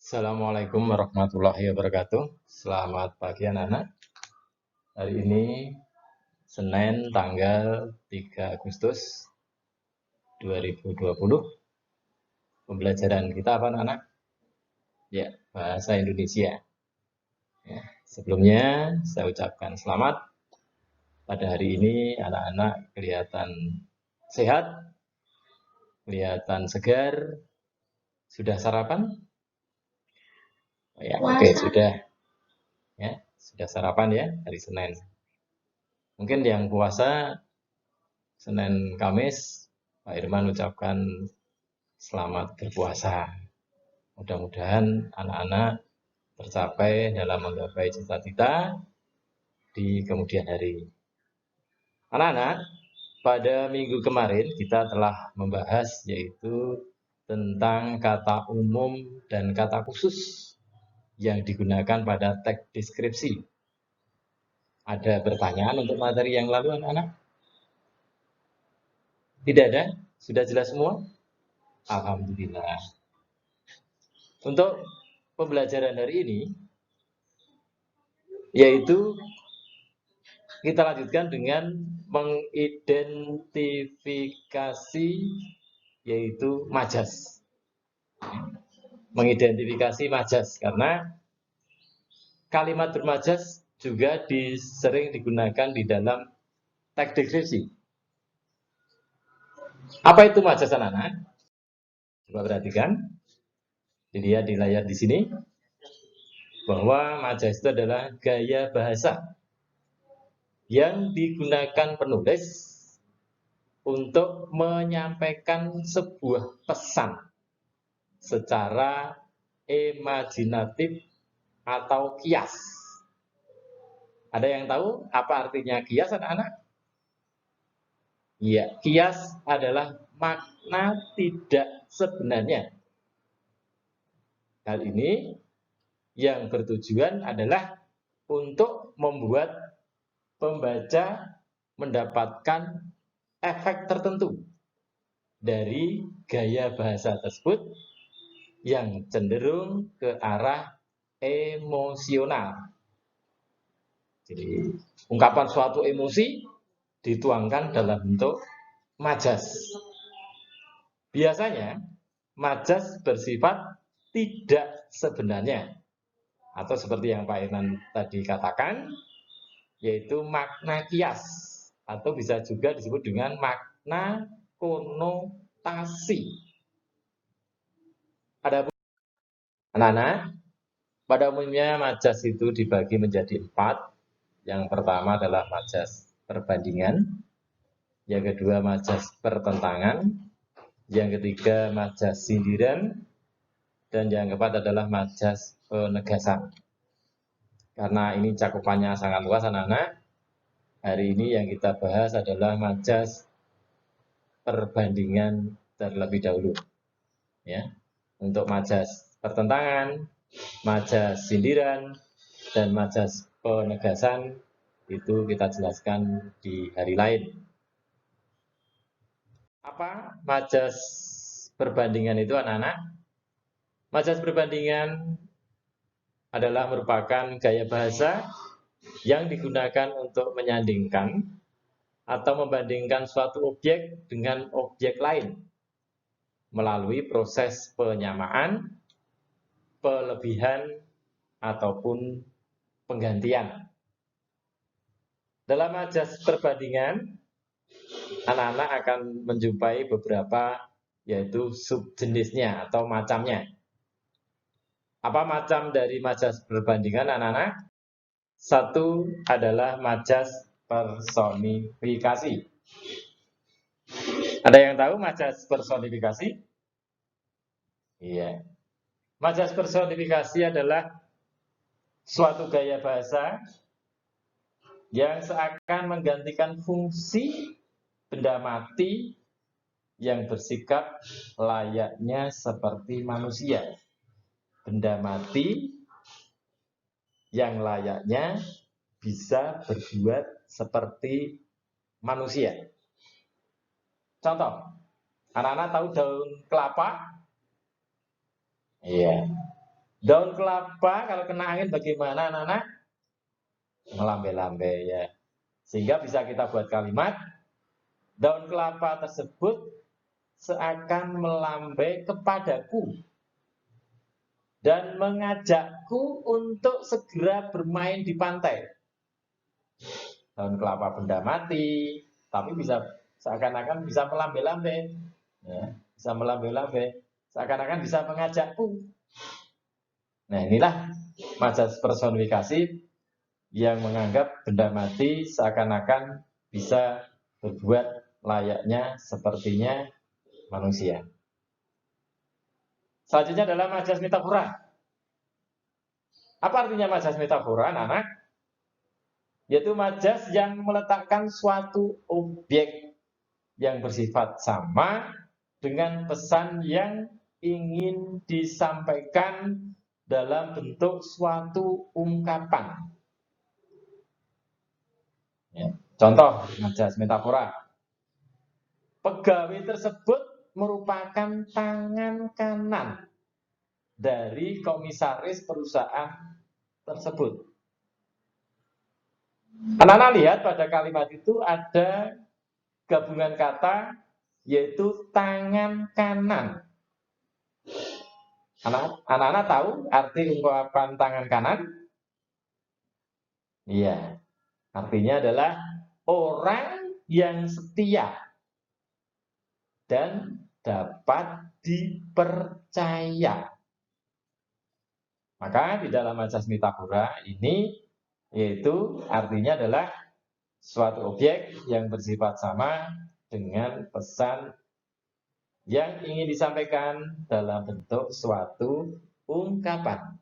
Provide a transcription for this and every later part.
Assalamualaikum warahmatullahi wabarakatuh. Selamat pagi anak-anak. Hari ini Senin tanggal 3 Agustus 2020. Pembelajaran kita apa anak-anak? Ya, bahasa Indonesia. Ya, sebelumnya saya ucapkan selamat. Pada hari ini anak-anak kelihatan sehat, kelihatan segar. Sudah sarapan? Oh ya, oke, sudah. Ya, sudah sarapan ya hari Senin. Mungkin yang puasa Senin Kamis, Pak Irman ucapkan selamat berpuasa. Mudah-mudahan anak-anak tercapai dalam menggapai cita-cita di kemudian hari. Anak-anak, pada minggu kemarin kita telah membahas yaitu tentang kata umum dan kata khusus yang digunakan pada teks deskripsi. Ada pertanyaan untuk materi yang lalu anak-anak? Tidak ada? Sudah jelas semua? Alhamdulillah. Untuk pembelajaran hari ini, yaitu kita lanjutkan dengan mengidentifikasi yaitu majas. Mengidentifikasi majas karena kalimat bermajas juga sering digunakan di dalam teks deskripsi. Apa itu majas anak-anak? Coba perhatikan. Dilihat di layar di sini bahwa majas itu adalah gaya bahasa yang digunakan penulis untuk menyampaikan sebuah pesan secara imajinatif atau kias. Ada yang tahu apa artinya kias anak-anak? Ya, kias adalah makna tidak sebenarnya. Hal ini yang bertujuan adalah untuk membuat pembaca mendapatkan efek tertentu dari gaya bahasa tersebut yang cenderung ke arah emosional. Jadi, ungkapan suatu emosi dituangkan dalam bentuk majas. Biasanya, majas bersifat tidak sebenarnya. Atau seperti yang Pak Irman tadi katakan, yaitu makna kias. Atau bisa juga disebut dengan makna konotasi. Ada anak-anak, pada umumnya majas itu dibagi menjadi 4. Yang pertama adalah majas perbandingan, yang kedua majas pertentangan, yang ketiga majas sindiran, dan yang keempat adalah majas penegasan. Karena ini cakupannya sangat luas anak-anak, hari ini yang kita bahas adalah majas perbandingan terlebih dahulu. Ya, untuk majas pertentangan, majas sindiran, dan majas penegasan itu kita jelaskan di hari lain. Apa majas perbandingan itu anak-anak? Majas perbandingan adalah merupakan gaya bahasa yang digunakan untuk menyandingkan atau membandingkan suatu objek dengan objek lain melalui proses penyamaan, pelebihan, ataupun penggantian. Dalam majas perbandingan, anak-anak akan menjumpai beberapa yaitu subjenisnya atau macamnya. Apa macam dari majas perbandingan anak-anak? Satu adalah majas personifikasi. Ada yang tahu majas personifikasi? Iya. Majas personifikasi adalah suatu gaya bahasa yang seakan menggantikan fungsi benda mati yang bersikap layaknya seperti manusia. Benda mati yang layaknya bisa berbuat seperti manusia. Contoh, anak-anak tahu daun kelapa? Iya. Daun kelapa kalau kena angin bagaimana anak-anak? Melambai-lambai ya. Sehingga bisa kita buat kalimat, daun kelapa tersebut seakan melambai kepadaku dan mengajakku untuk segera bermain di pantai. Daun kelapa benda mati, tapi bisa seakan-akan bisa melambai-lambai, ya, bisa melambai-lambai, seakan-akan bisa mengajakku. Nah inilah majas personifikasi yang menganggap benda mati seakan-akan bisa berbuat layaknya sepertinya manusia. Selanjutnya adalah majas metafora. Apa artinya majas metafora, anak-anak? Yaitu majas yang meletakkan suatu objek yang bersifat sama dengan pesan yang ingin disampaikan dalam bentuk suatu ungkapan. Ya. Contoh majas metafora. Pegawai tersebut merupakan tangan kanan dari komisaris perusahaan tersebut. Anak-anak lihat pada kalimat itu ada gabungan kata yaitu tangan kanan. Anak-anak tahu arti ungkapan tangan kanan? Iya, artinya adalah orang yang setia dan dapat dipercaya. Maka di dalam majas metafora ini yaitu artinya adalah suatu objek yang bersifat sama dengan pesan yang ingin disampaikan dalam bentuk suatu ungkapan.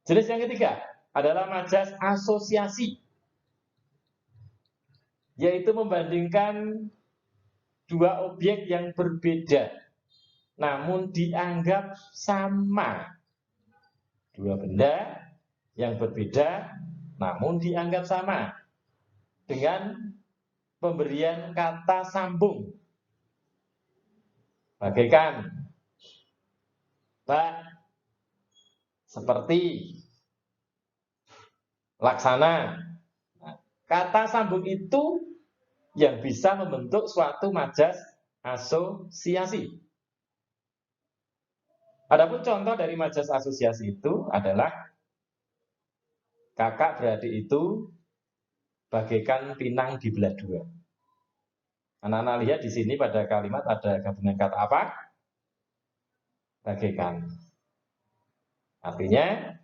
Jenis yang ketiga adalah majas asosiasi, yaitu membandingkan dua objek yang berbeda namun dianggap sama. Dua benda yang berbeda namun dianggap sama dengan pemberian kata sambung. Bagaikan, Pak, seperti, laksana. Kata sambung itu yang bisa membentuk suatu majas asosiasi. Adapun contoh dari majas asosiasi itu adalah kakak beradik itu bagaikan pinang dibelah dua. Anak-anak lihat di sini pada kalimat ada gabungan kata apa? Bagaikan. Artinya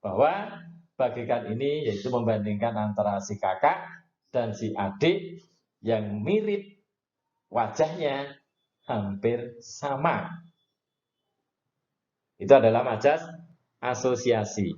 bahwa bagaikan ini yaitu membandingkan antara si kakak dan si adik yang mirip wajahnya hampir sama. Itu adalah majas asosiasi.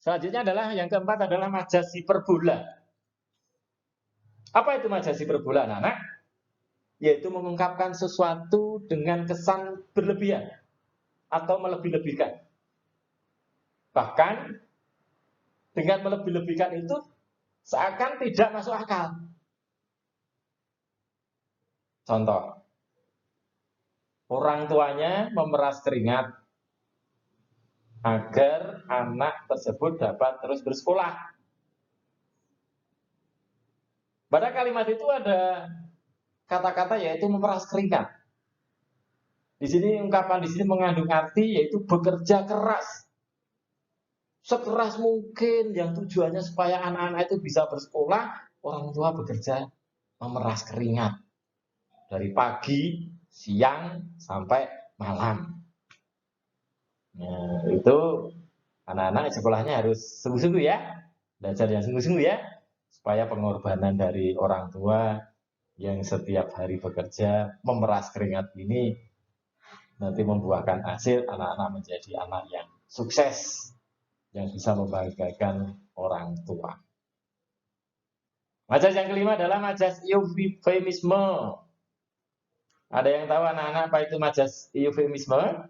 Selanjutnya adalah yang keempat adalah majas hiperbola. Apa itu majas hiperbola, anak-anak? Yaitu mengungkapkan sesuatu dengan kesan berlebihan atau melebih-lebihkan. Bahkan dengan melebih-lebihkan itu seakan tidak masuk akal. Contoh, orang tuanya memeras keringat agar anak tersebut dapat terus bersekolah. Pada kalimat itu ada kata-kata yaitu memeras keringat. Di sini ungkapan di sini mengandung arti yaitu bekerja keras. Sekeras mungkin yang tujuannya supaya anak-anak itu bisa bersekolah, orang tua bekerja memeras keringat. Dari pagi, siang, sampai malam. Nah, itu anak-anak sekolahnya harus sungguh-sungguh ya. Belajar yang sungguh-sungguh ya. Supaya pengorbanan dari orang tua yang setiap hari bekerja, memeras keringat ini nanti membuahkan hasil anak-anak menjadi anak yang sukses, yang bisa membanggakan orang tua. Majas yang kelima adalah majas eufemisme. Ada yang tahu anak-anak apa itu majas eufemisme?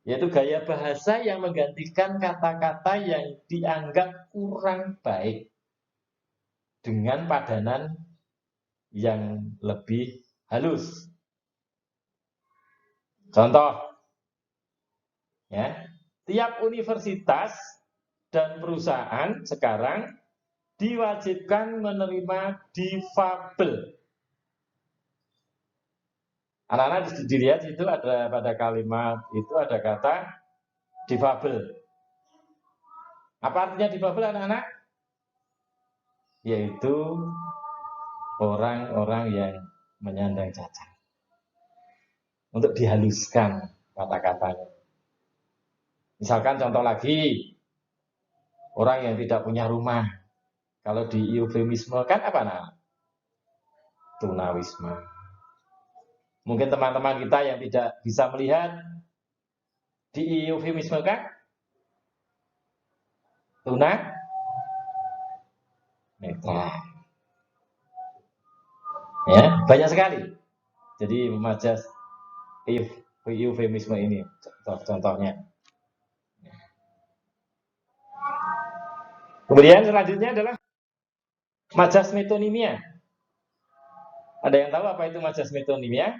Yaitu gaya bahasa yang menggantikan kata-kata yang dianggap kurang baik dengan padanan yang lebih halus. Contoh, ya, tiap universitas dan perusahaan sekarang diwajibkan menerima difabel. Anak-anak dilihat itu ada pada kalimat itu ada kata difabel. Apa artinya difabel anak-anak? Yaitu orang-orang yang menyandang cacat. Untuk dihaluskan kata-katanya. Misalkan contoh lagi, orang yang tidak punya rumah. Kalau di eufemisme kan apa nak? Tunawisma. Mungkin teman-teman kita yang tidak bisa melihat di eufemisme kan? Tuna netra. Ya, banyak sekali. Jadi majas eufemisme ini contohnya. Kemudian selanjutnya adalah majas metonimia. Ada yang tahu apa itu majas metonimia?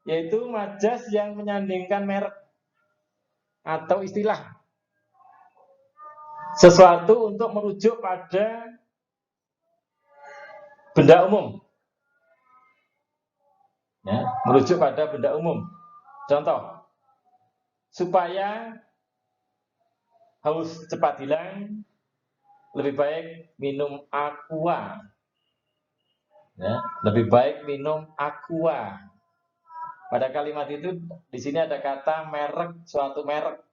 Yaitu majas yang menyandingkan merek atau istilah sesuatu untuk merujuk pada benda umum. Ya, merujuk pada benda umum. Contoh, supaya haus cepat hilang, lebih baik minum aqua. Ya, lebih baik minum aqua. Pada kalimat itu di sini ada kata merek, suatu merek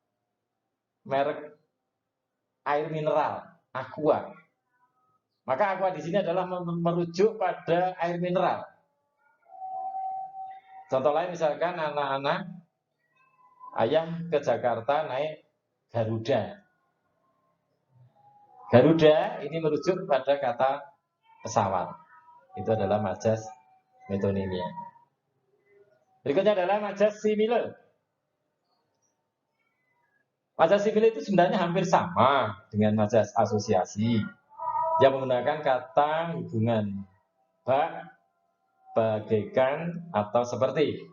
air mineral, aqua. Maka aqua di sini adalah merujuk pada air mineral. Contoh lain misalkan anak-anak ayah ke Jakarta naik Garuda. Garuda ini merujuk pada kata pesawat. Itu adalah majas metonimia. Berikutnya adalah majas simile. Majas simile itu sebenarnya hampir sama dengan majas asosiasi yang menggunakan kata hubungan bagaikan atau seperti.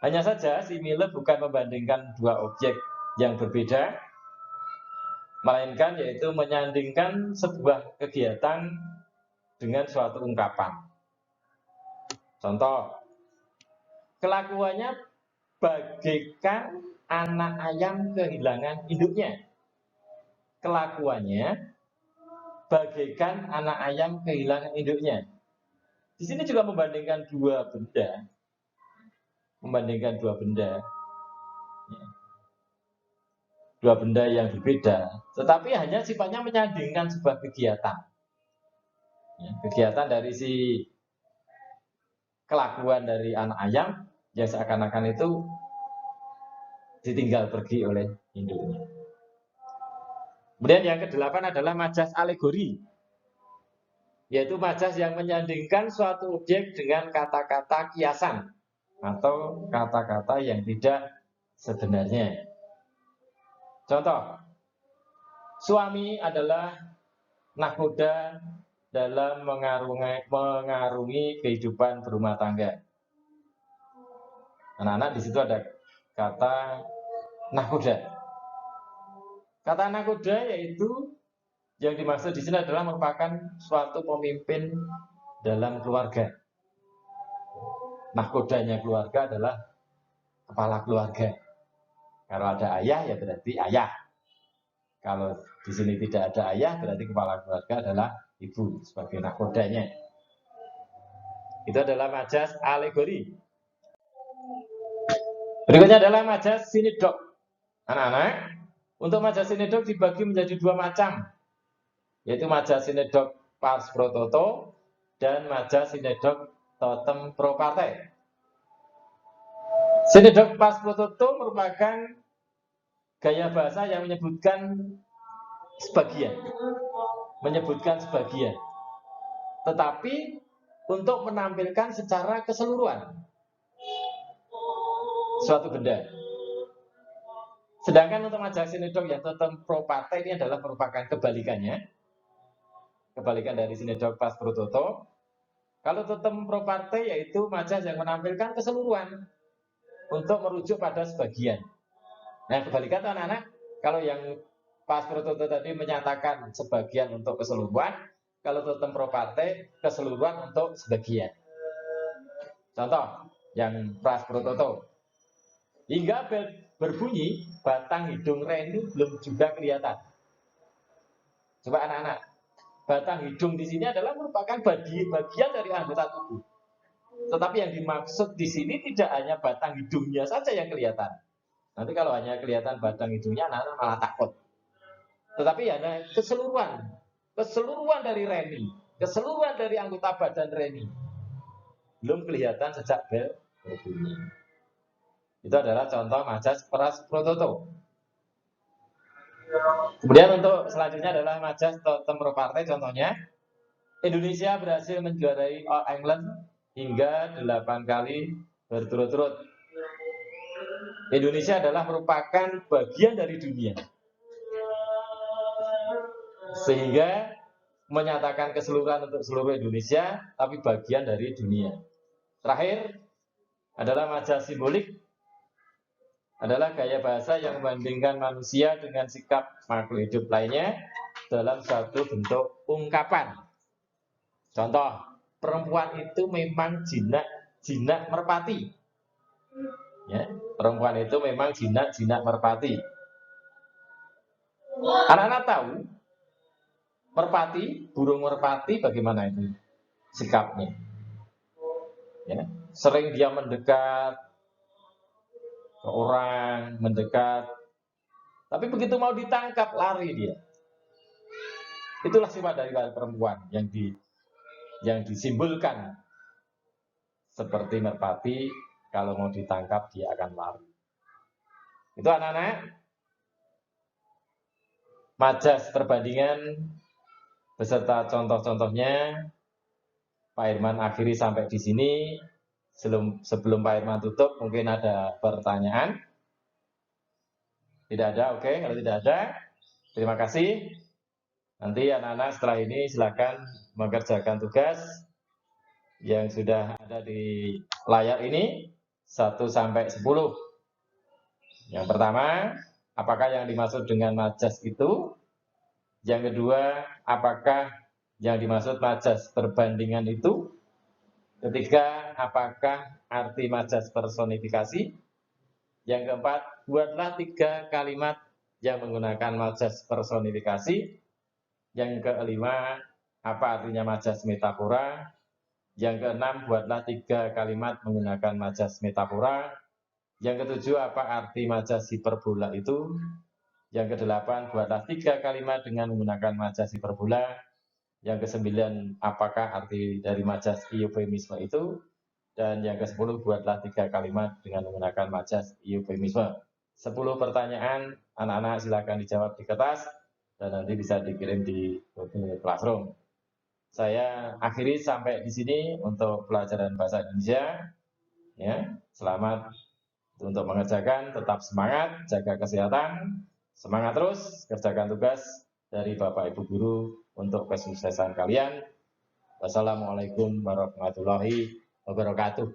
Hanya saja simile bukan membandingkan dua objek yang berbeda, melainkan yaitu menyandingkan sebuah kegiatan dengan suatu ungkapan. Contoh, kelakuannya bagaikan anak ayam kehilangan induknya. Kelakuannya bagaikan anak ayam kehilangan induknya. Di sini juga membandingkan dua benda. Dua benda yang berbeda, tetapi hanya sifatnya menyandingkan sebuah kegiatan. Kegiatan dari si kelakuan dari anak ayam yang seakan-akan itu ditinggal pergi oleh induknya. Kemudian yang kedelapan adalah majas alegori, yaitu majas yang menyandingkan suatu objek dengan kata-kata kiasan atau kata-kata yang tidak sebenarnya. Contoh, suami adalah nahkoda dalam mengarungi kehidupan berumah tangga. Anak-anak di situ ada kata nahkoda. Kata nahkoda yaitu yang dimaksud di sini adalah merupakan suatu pemimpin dalam keluarga. Nahkodanya keluarga adalah kepala keluarga. Kalau ada ayah ya berarti ayah. Kalau di sini tidak ada ayah berarti kepala keluarga adalah ibu sebagai nahkodanya. Itu adalah majas alegori. Berikutnya adalah majas sinedok. Anak-anak, untuk majas sinedok dibagi menjadi dua macam, yaitu majas sinedok pars pro toto dan majas sinedok totem pro parte. Sinedok pars pro toto merupakan gaya bahasa yang menyebutkan sebagian, tetapi untuk menampilkan secara keseluruhan suatu benda. Sedangkan untuk majas sinedok yang totem pro parte ini adalah merupakan kebalikan dari sinedok pars pro toto. Kalau totem pro parte yaitu majas yang menampilkan keseluruhan. untuk merujuk pada sebagian. Nah, kebalikan anak-anak, kalau yang pas prototo tadi menyatakan sebagian untuk keseluruhan, kalau totem propate keseluruhan untuk sebagian. Contoh yang pas prototo. Hingga bel berbunyi, batang hidung Reni belum juga kelihatan. Coba anak-anak, batang hidung di sini adalah merupakan bagian dari anggota tubuh. Tetapi yang dimaksud di sini tidak hanya batang hidungnya saja yang kelihatan. Nanti kalau hanya kelihatan batang hidungnya, anak-anak malah takut. Tetapi hanya keseluruhan dari Reni, keseluruhan dari anggota badan Reni belum kelihatan sejak bel berbunyi. Itu adalah contoh majas pras prototo. Kemudian untuk selanjutnya adalah majas totem proparte. Contohnya, Indonesia berhasil menjuarai All England hingga 8 kali berturut-turut. Indonesia adalah merupakan bagian dari dunia, sehingga menyatakan keseluruhan untuk seluruh Indonesia, tapi bagian dari dunia. Terakhir adalah majas simbolik, adalah gaya bahasa yang membandingkan manusia dengan sikap makhluk hidup lainnya dalam satu bentuk ungkapan. Contoh, perempuan itu memang jinak merpati. Ya, perempuan itu memang jinak merpati. Anak-anak tahu merpati, burung merpati bagaimana itu sikapnya? Ya, sering dia mendekat ke orang, mendekat. Tapi begitu mau ditangkap lari dia. Itulah sifat dari perempuan yang disimbolkan seperti merpati. Kalau mau ditangkap dia akan lari. Itu anak-anak majas perbandingan beserta contoh-contohnya. Pak Irman akhiri sampai di sini. Sebelum Pak Irman tutup, mungkin ada pertanyaan. Tidak ada, oke. Kalau tidak ada, terima kasih. Nanti anak-anak setelah ini silakan mengerjakan tugas yang sudah ada di layar ini 1 sampai 10. Yang pertama, apakah yang dimaksud dengan majas itu? Yang kedua, apakah yang dimaksud majas perbandingan itu? Ketiga, apakah arti majas personifikasi? Yang keempat, buatlah 3 kalimat yang menggunakan majas personifikasi. Yang kelima, apa artinya majas metafora? Yang keenam, buatlah 3 kalimat menggunakan majas metafora. Yang ketujuh, apa arti majas hiperbola itu? Yang kedelapan, buatlah 3 kalimat dengan menggunakan majas hiperbola. Yang kesembilan, apakah arti dari majas eufemisme itu? Dan yang ke-10, buatlah 3 kalimat dengan menggunakan majas eufemisme. 10 pertanyaan, anak-anak silakan dijawab di kertas dan nanti bisa dikirim di Google Classroom. Saya akhiri sampai di sini untuk pelajaran bahasa Indonesia. Ya, selamat untuk mengerjakan, tetap semangat, jaga kesehatan, semangat terus, kerjakan tugas dari Bapak Ibu Guru untuk kesuksesan kalian. Wassalamualaikum warahmatullahi wabarakatuh.